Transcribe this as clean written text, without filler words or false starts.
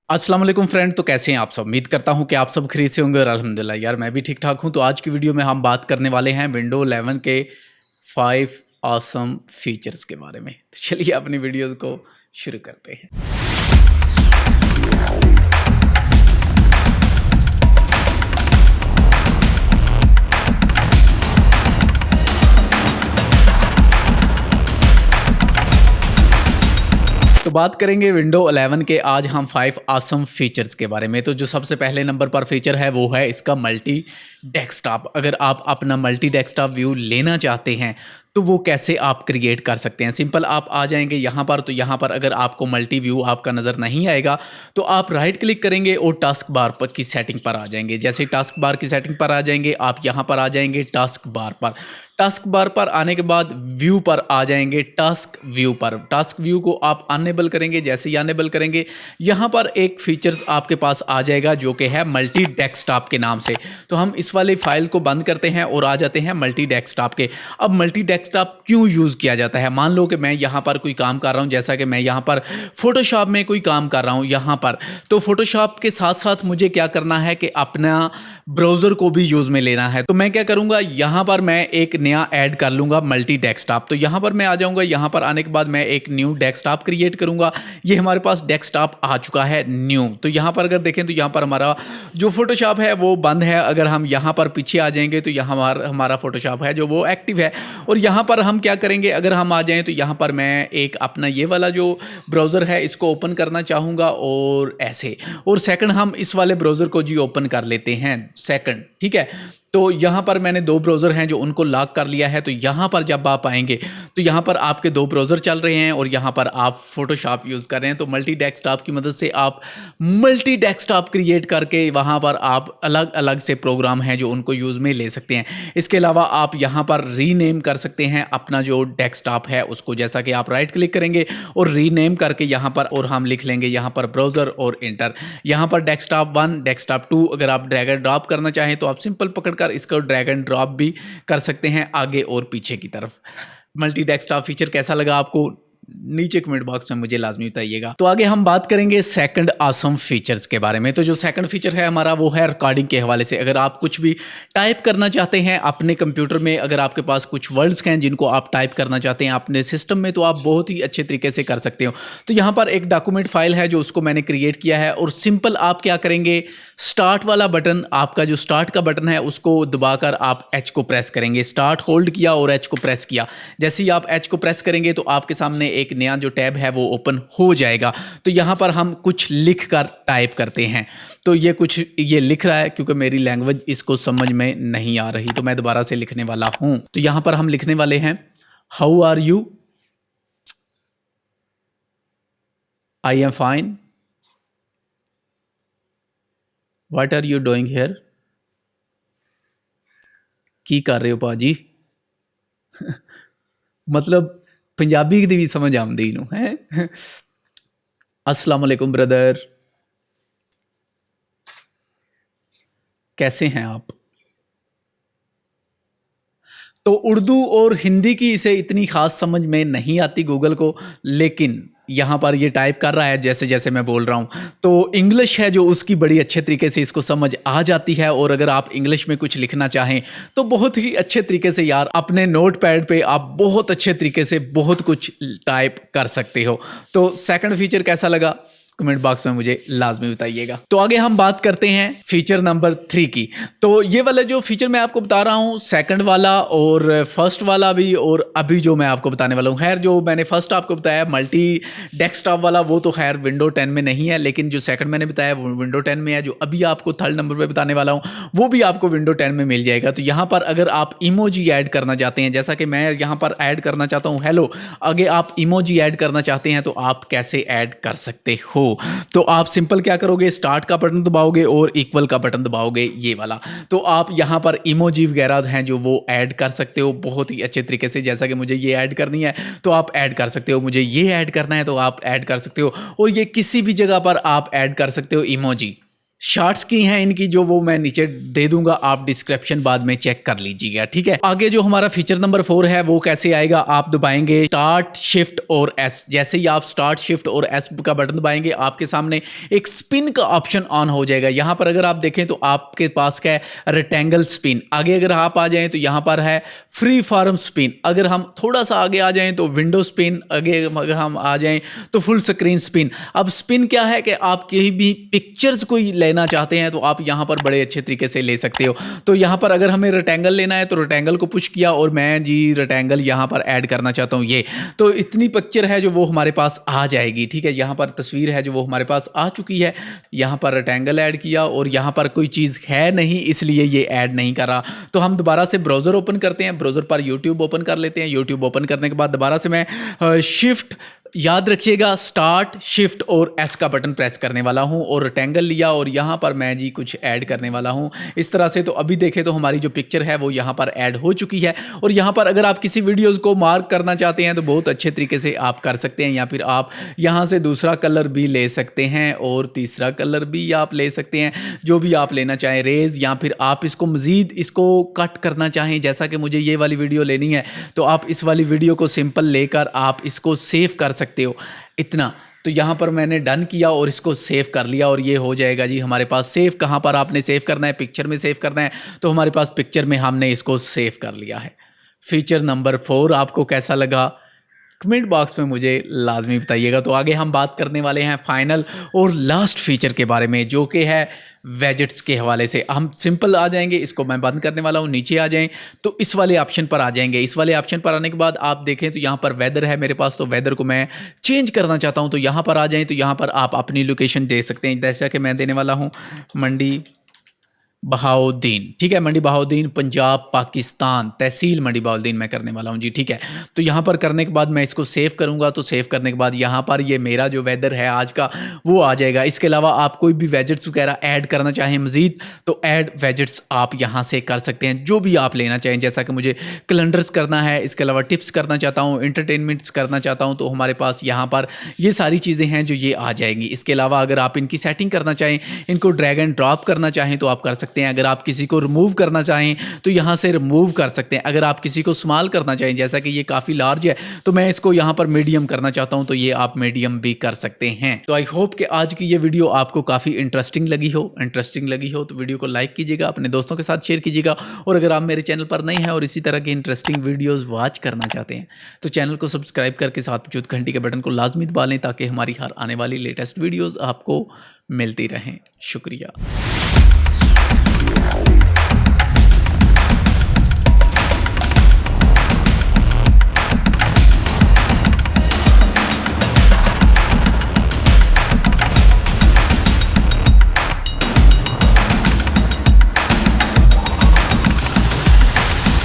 अस्सलाम वालेकुम फ्रेंड। तो कैसे हैं आप सब? उम्मीद करता हूं कि आप सब खरीद से होंगे और अल्हम्दुलिल्लाह यार मैं भी ठीक ठाक हूं। तो आज की वीडियो में हम बात करने वाले हैं विंडो 11 के 5 ऑसम फीचर्स के बारे में। तो चलिए अपनी वीडियोस को शुरू करते हैं। तो बात करेंगे विंडो 11 के आज हम 5 ऑसम फीचर्स के बारे में। तो जो सबसे पहले नंबर पर फीचर है वो है इसका मल्टी डेस्कटॉप। अगर आप अपना मल्टी डेस्कटॉप व्यू लेना चाहते हैं तो वो कैसे आप क्रिएट कर सकते हैं। सिंपल आप आ जाएंगे यहाँ पर। तो यहाँ पर अगर आपको मल्टी व्यू आपका नज़र नहीं आएगा तो आप राइट क्लिक करेंगे और टास्क बार पर की सेटिंग पर आ जाएंगे। जैसे टास्क बार की सेटिंग पर आ जाएंगे आप यहाँ पर आ जाएंगे टास्क बार पर। टास्क बार पर आने के बाद व्यू पर आ जाएंगे टास्क व्यू पर। टास्क व्यू को आप अनेबल करेंगे। जैसे ही अनेबल करेंगे यहाँ पर एक फीचर्स आपके पास आ जाएगा जो कि है मल्टी डेस्कटॉप के नाम से। तो हम इस वाली फाइल को बंद करते हैं और आ जाते हैं मल्टी डेस्कटॉप के। अब मल्टी डेस्कटॉप क्यों यूज़ किया जाता है? मान लो कि मैं यहाँ पर कोई काम कर रहा हूँ, जैसा कि मैं यहाँ पर फोटोशॉप में कोई काम कर रहा हूँ यहाँ पर। तो फोटोशॉप के साथ साथ मुझे क्या करना है कि अपना ब्राउज़र को भी यूज़ में लेना है। तो मैं क्या करूँगा, यहाँ पर मैं एक नया ऐड कर लूँगा मल्टी डेस्कटॉप। तो यहाँ पर मैं आ जाऊँगा। यहाँ पर आने के बाद मैं एक न्यू डेस्कटॉप क्रिएट करूँगा। ये हमारे पास डेस्कटॉप आ चुका है न्यू। तो यहाँ पर अगर देखें तो यहाँ पर हमारा जो फोटोशॉप है वो बंद है। अगर हम यहाँ पर पीछे आ जाएंगे तो यहाँ हमारा फोटोशॉप है जो वो एक्टिव है। और यहाँ पर हम क्या करेंगे, अगर हम आ जाएं तो यहाँ पर मैं एक अपना ये वाला जो ब्राउज़र है इसको ओपन करना चाहूँगा और ऐसे। और सेकंड हम इस वाले ब्राउज़र को जी ओपन कर लेते हैं सेकंड, ठीक है। तो यहाँ पर मैंने दो ब्राउज़र हैं जो उनको लॉक कर लिया है। तो यहाँ पर जब आप आएंगे तो यहाँ पर आपके दो ब्राउज़र चल रहे हैं और यहाँ पर आप फोटोशॉप यूज़ कर रहे हैं। तो मल्टी डेस्कटॉप की मदद से आप मल्टी डेस्कटॉप क्रिएट करके वहाँ पर आप अलग अलग से प्रोग्राम हैं जो उनको यूज़ में ले सकते हैं। इसके अलावा आप यहाँ पर रीनेम कर सकते हैं अपना जो डेस्कटॉप है उसको। जैसा कि आप राइट क्लिक करेंगे और रीनेम करके यहाँ पर और हम लिख लेंगे यहाँ पर ब्राउज़र और इंटर। यहाँ पर डेस्कटॉप 1 डेस्कटॉप 2 अगर आप ड्रैग एंड ड्रॉप करना चाहें तो आप सिंपल पकड़कर इसको ड्रैग एंड ड्रॉप भी कर सकते हैं आगे और पीछे की तरफ। मल्टी डेस्कटॉप फीचर कैसा लगा आपको? नीचे कमेंट बॉक्स में मुझे लाजमी बताइएगा। तो आगे हम बात करेंगे सेकंड ऑसम फीचर्स के बारे में। तो जो सेकंड फीचर है हमारा वो है रिकॉर्डिंग के हवाले से। अगर आप कुछ भी टाइप करना चाहते हैं अपने कंप्यूटर में, अगर आपके पास कुछ वर्ड्स हैं जिनको आप टाइप करना चाहते हैं अपने सिस्टम में, तो आप बहुत ही अच्छे तरीके से कर सकते हो। तो यहाँ पर एक डॉक्यूमेंट फाइल है जो उसको मैंने क्रिएट किया है। और सिंपल आप क्या करेंगे, स्टार्ट वाला बटन, आपका जो स्टार्ट का बटन है उसको दबाकर आप एच को प्रेस करेंगे। स्टार्ट होल्ड किया और एच को प्रेस किया। जैसे ही आप एच को प्रेस करेंगे तो आपके सामने एक नया जो टैब है वो ओपन हो जाएगा। तो यहाँ पर हम कुछ लिख कर टाइप करते हैं। तो ये लिख रहा है क्योंकि मेरी लैंग्वेज इसको समझ में नहीं आ रही, तो मैं दोबारा से लिखने वाला हूँ। तो यहाँ पर हम लिखने वाले हैं how are you, I am fine, what are you doing here, की कर रहे हो भाजी। मतलब पंजाबी की भी समझ आती नू है। अस्सलाम वालेकुम ब्रदर, कैसे हैं आप? तो उर्दू और हिंदी की इसे इतनी खास समझ में नहीं आती गूगल को, लेकिन यहाँ पर ये टाइप कर रहा है जैसे जैसे मैं बोल रहा हूँ। तो इंग्लिश है जो उसकी बड़ी अच्छे तरीके से इसको समझ आ जाती है। और अगर आप इंग्लिश में कुछ लिखना चाहें तो बहुत ही अच्छे तरीके से यार अपने नोट पैड पे आप बहुत अच्छे तरीके से बहुत कुछ टाइप कर सकते हो। तो सेकंड फीचर कैसा लगा कमेंट बॉक्स में मुझे लाजमी बताइएगा। तो आगे हम बात करते हैं फीचर नंबर 3 की। तो ये वाला जो फीचर मैं आपको बता रहा हूँ, सेकंड वाला और फर्स्ट वाला भी, और अभी जो मैं आपको बताने वाला हूँ, खैर जो मैंने फर्स्ट आपको बताया मल्टी डेस्कटॉप वाला वो तो खैर विंडो 10 में नहीं है, लेकिन जो सेकंड मैंने बताया वो विंडो 10 में है। जो अभी आपको थर्ड नंबर पर बताने वाला हूँ वो भी आपको विंडो 10 में मिल जाएगा। तो यहाँ पर अगर आप इमोजी ऐड करना चाहते हैं, जैसा कि मैं यहाँ पर ऐड करना चाहता हूँ हेलो, आगे आप इमोजी ऐड करना चाहते हैं तो आप कैसे ऐड कर सकते हो? तो आप सिंपल क्या करोगे, स्टार्ट का बटन दबाओगे और इक्वल का बटन दबाओगे ये वाला। तो आप यहाँ पर इमोजी वगैरह हैं जो वो ऐड कर सकते हो बहुत ही अच्छे तरीके से। जैसा कि मुझे ये ऐड करनी है तो आप ऐड कर सकते हो, मुझे ये ऐड करना है तो आप ऐड कर सकते हो। और ये किसी भी जगह पर आप ऐड कर सकते हो इमोजी। शॉर्ट्स की हैं इनकी, जो वो मैं नीचे दे दूंगा, आप डिस्क्रिप्शन बाद में चेक कर लीजिएगा, ठीक है। आगे जो हमारा फीचर नंबर 4 है वो कैसे आएगा, आप दबाएंगे स्टार्ट शिफ्ट और एस। जैसे ही आप स्टार्ट शिफ्ट और एस का बटन दबाएंगे आपके सामने एक स्पिन का ऑप्शन ऑन हो जाएगा। यहां पर अगर आप देखें तो आपके पास क्या है, रेक्टेंगल स्पिन। आगे अगर आप आ जाएं तो यहां पर है फ्री फॉर्म स्पिन। अगर हम थोड़ा सा आगे आ जाएं तो विंडो स्पिन, आगे अगर हम आ जाएं तो फुल स्क्रीन स्पिन। अब स्पिन क्या है कि आप कहीं भी पिक्चर्स को लेना चाहते हैं तो आप यहां पर बड़े अच्छे तरीके से ले सकते हो। तो यहां पर अगर हमें रेक्टेंगल लेना है तो रेक्टेंगल को पुश किया और मैं जी रेक्टेंगल यहां पर ऐड करना चाहता हूं ये, तो इतनी पिक्चर है जो वो हमारे पास आ जाएगी, ठीक है। यहां पर तस्वीर है जो वो हमारे पास आ चुकी है। यहां पर रेक्टेंगल ऐड किया और यहां पर कोई चीज़ है नहीं इसलिए ये ऐड नहीं कर रहा। तो हम दोबारा से ब्राउज़र ओपन करते हैं, ब्राउज़र पर यूट्यूब ओपन कर लेते हैं। यूट्यूब ओपन करने के बाद दोबारा से मैं शिफ्ट, याद रखिएगा स्टार्ट शिफ्ट और एस का बटन प्रेस करने वाला हूं और रेक्टेंगल लिया और यहां पर मैं जी कुछ ऐड करने वाला हूं इस तरह से। तो अभी देखें तो हमारी जो पिक्चर है वो यहां पर ऐड हो चुकी है। और यहां पर अगर आप किसी वीडियोस को मार्क करना चाहते हैं तो बहुत अच्छे तरीके से आप कर सकते हैं, या फिर आप यहां से दूसरा कलर भी ले सकते हैं और तीसरा कलर भी आप ले सकते हैं, जो भी आप लेना चाहें, रेज, या फिर आप इसको मज़ीद इसको कट करना चाहें। जैसा कि मुझे ये वाली वीडियो लेनी है तो आप इस वाली वीडियो को सिंपल लेकर आप इसको सेव कर सकते हो इतना। तो यहाँ पर मैंने डन किया और इसको सेव कर लिया और ये हो जाएगा जी हमारे पास सेव। कहाँ पर आपने सेव करना है, पिक्चर में सेव करना है, तो हमारे पास पिक्चर में हमने इसको सेव कर लिया है। फीचर नंबर 4 आपको कैसा लगा कमेंट बॉक्स में मुझे लाजमी बताइएगा। तो आगे हम बात करने वाले हैं फाइनल और लास्ट फीचर के बारे में, जो कि है वैजेट्स के हवाले से। हम सिंपल आ जाएंगे, इसको मैं बंद करने वाला हूँ। नीचे आ जाएं तो इस वाले ऑप्शन पर आ जाएंगे। इस वाले ऑप्शन पर आने के बाद आप देखें तो यहाँ पर वेदर है मेरे पास, तो वेदर को मैं चेंज करना चाहता हूँ। तो यहाँ पर आ जाएं तो यहाँ पर आप अपनी लोकेशन दे सकते हैं, जैसा कि मैं देने वाला हूँ मंडी बहाउद्दीन, ठीक है। मंडी बहाउद्दीन, पंजाब, पाकिस्तान, तहसील मंडी बहाउद्दीन मैं करने वाला हूं जी, ठीक है। तो यहां पर करने के बाद मैं इसको सेव करूंगा। तो सेव करने के बाद यहां पर ये मेरा जो वेदर है आज का वो आ जाएगा। इसके अलावा आप कोई भी वेजेट्स वगैरह ऐड करना चाहें मज़ीद तो ऐड वेजेट्स आप यहां से कर सकते हैं, जो भी आप लेना चाहें। जैसा कि मुझे कैलेंडर्स करना है, इसके अलावा टिप्स करना चाहता हूँ, इंटरटेनमेंट्स करना चाहता हूँ, तो हमारे पास यहाँ पर ये सारी चीज़ें हैं जो ये आ जाएंगी। इसके अलावा अगर आप इनकी सेटिंग करना चाहें, इनको ड्रैग एंड ड्रॉप करना चाहें तो आप कर सकते हैं। अगर आप किसी को रिमूव करना चाहें तो यहां से रिमूव कर सकते हैं। अगर आप किसी को स्मॉल करना चाहें, जैसा कि ये काफ़ी लार्ज है तो मैं इसको यहां पर मीडियम करना चाहता हूं, तो ये आप मीडियम भी कर सकते हैं। तो आई होप कि आज की ये वीडियो आपको काफ़ी इंटरेस्टिंग लगी हो तो वीडियो को लाइक कीजिएगा, अपने दोस्तों के साथ शेयर कीजिएगा। और अगर आप मेरे चैनल पर नए हैं और इसी तरह के इंटरेस्टिंग वीडियोज़ वॉच करना चाहते हैं तो चैनल को सब्सक्राइब करके साथ मौजूद घंटी के बटन को लाजमी दबा लें, ताकि हमारी हर आने वाली लेटेस्ट वीडियोज़ आपको मिलती रहें। शुक्रिया।